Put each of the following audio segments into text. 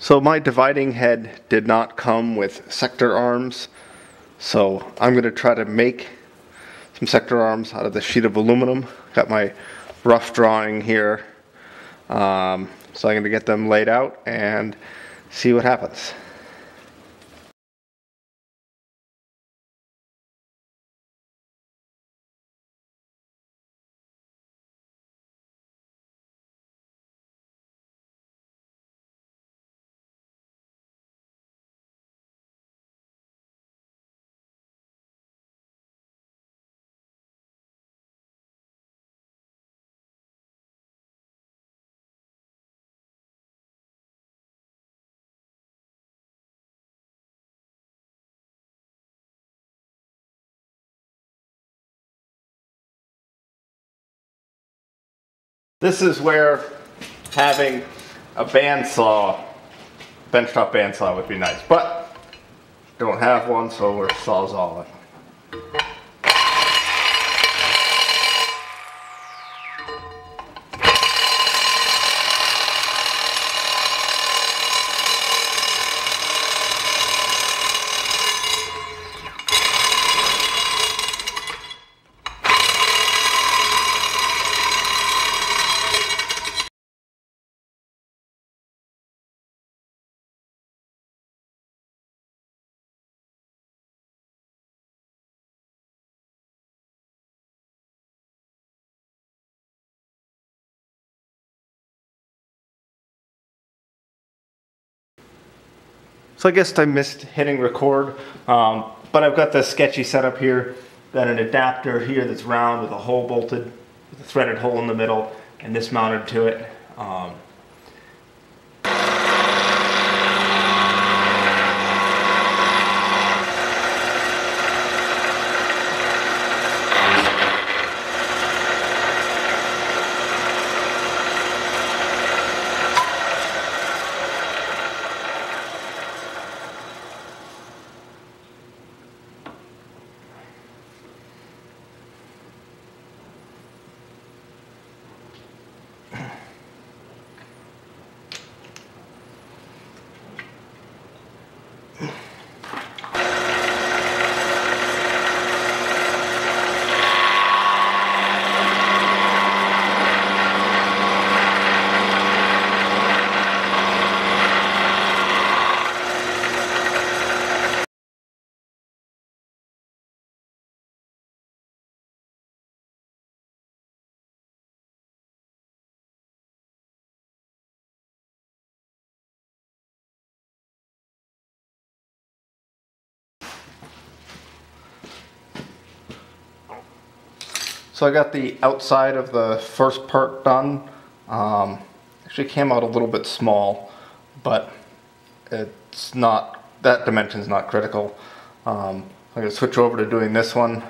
So my dividing head did not come with sector arms, so I'm going to try to make some sector arms out of this sheet of aluminum. Got my rough drawing here, so I'm going to get them laid out and see what happens. This is where having a bandsaw, benchtop bandsaw would be nice, but don't have one, so we're sawzalling. So I guess I missed hitting record, but I've got this sketchy setup here. Got an adapter here that's round with a hole bolted, with a threaded hole in the middle, and this mounted to it. So I got the outside of the first part done. Actually came out a little bit small, but it's not, that dimension's not critical. I'm going to switch over to doing this one.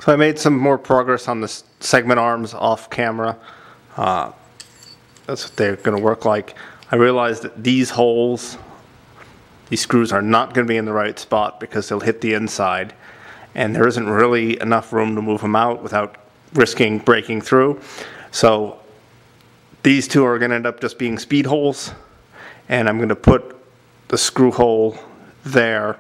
So I made some more progress on the segment arms off camera. That's what they're going to work like. I realized that these holes, these screws are not going to be in the right spot because they'll hit the inside, and there isn't really enough room to move them out without risking breaking through. So these two are going to end up just being speed holes, and I'm going to put the screw hole there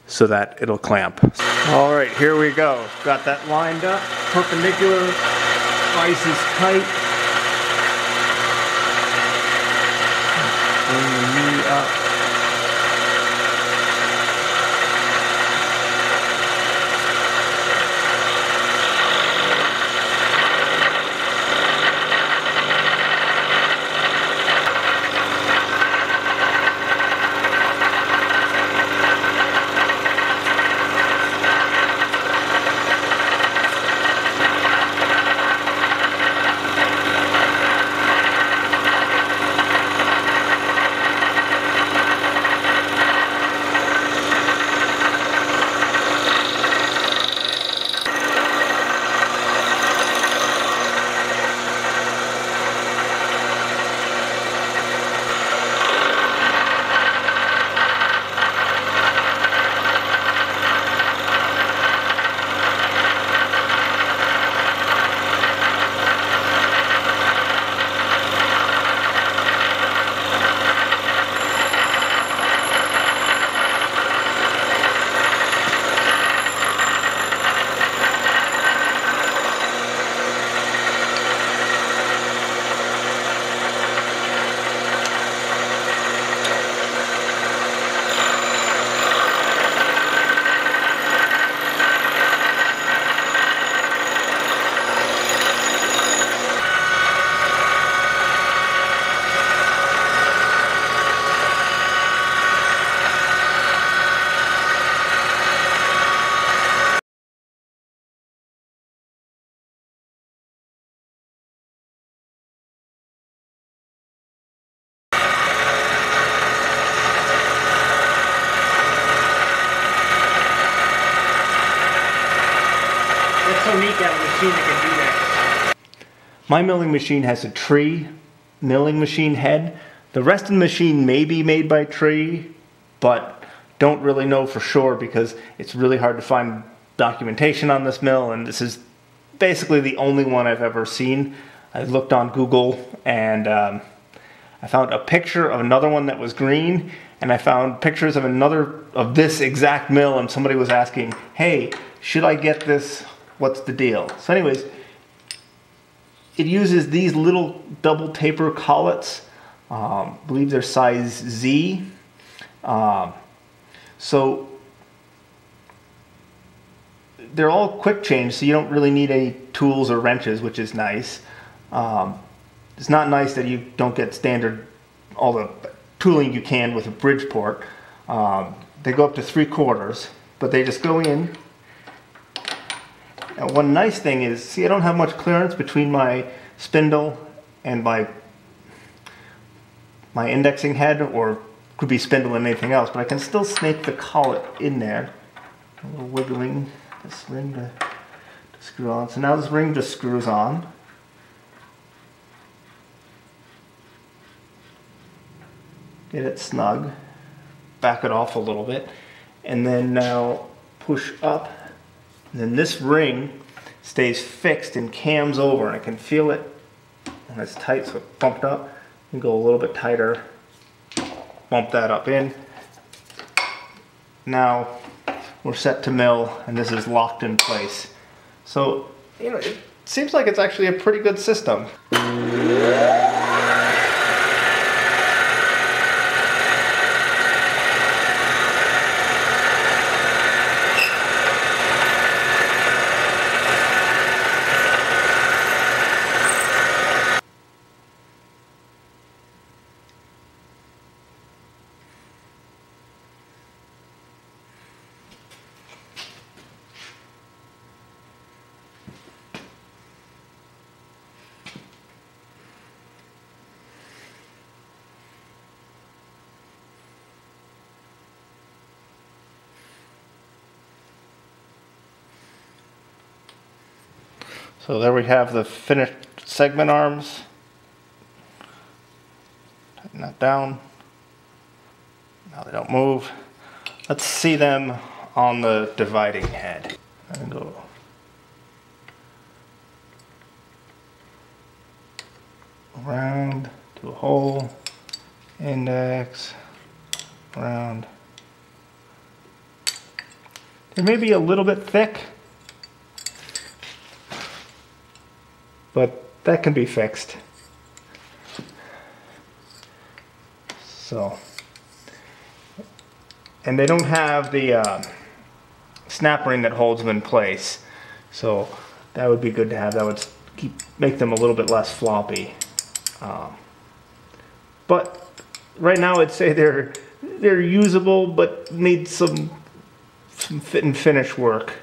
so that it'll clamp. All right, here we go. Got that lined up, perpendicular, vise is tight. Bring the knee up. So neat to have a machine that can do that. My milling machine has a Tree milling machine head. The rest of the machine may be made by Tree, but don't really know for sure because it's really hard to find documentation on this mill, and this is basically the only one I've ever seen. I looked on Google and I found a picture of another one that was green, and I found pictures of this exact mill, and somebody was asking, hey, should I get this? What's the deal? So anyways, it uses these little double taper collets. I believe they're size Z. So they're all quick change, so you don't really need any tools or wrenches, which is nice. It's not nice that you don't get standard all the tooling you can with a Bridgeport. They go up to 3/4, but they just go in. And one nice thing is, see, I don't have much clearance between my spindle and my indexing head, or could be spindle and anything else, but I can still snake the collet in there. A little wiggling this ring to screw on. So now this ring just screws on. Get it snug, back it off a little bit, and then now push up. And then this ring stays fixed and cams over, and I can feel it when it's tight, so it bumped up. And go a little bit tighter, bump that up in. Now we're set to mill, and this is locked in place. So, you know, it seems like it's actually a pretty good system. So there we have the finished segment arms. Tighten that down. Now they don't move. Let's see them on the dividing head. And go around to a hole, index, around. They may be a little bit thick, but that can be fixed. So, and they don't have the snap ring that holds them in place, so that would be good to have. That would make them a little bit less floppy. But right now I'd say they're usable, but need some fit and finish work.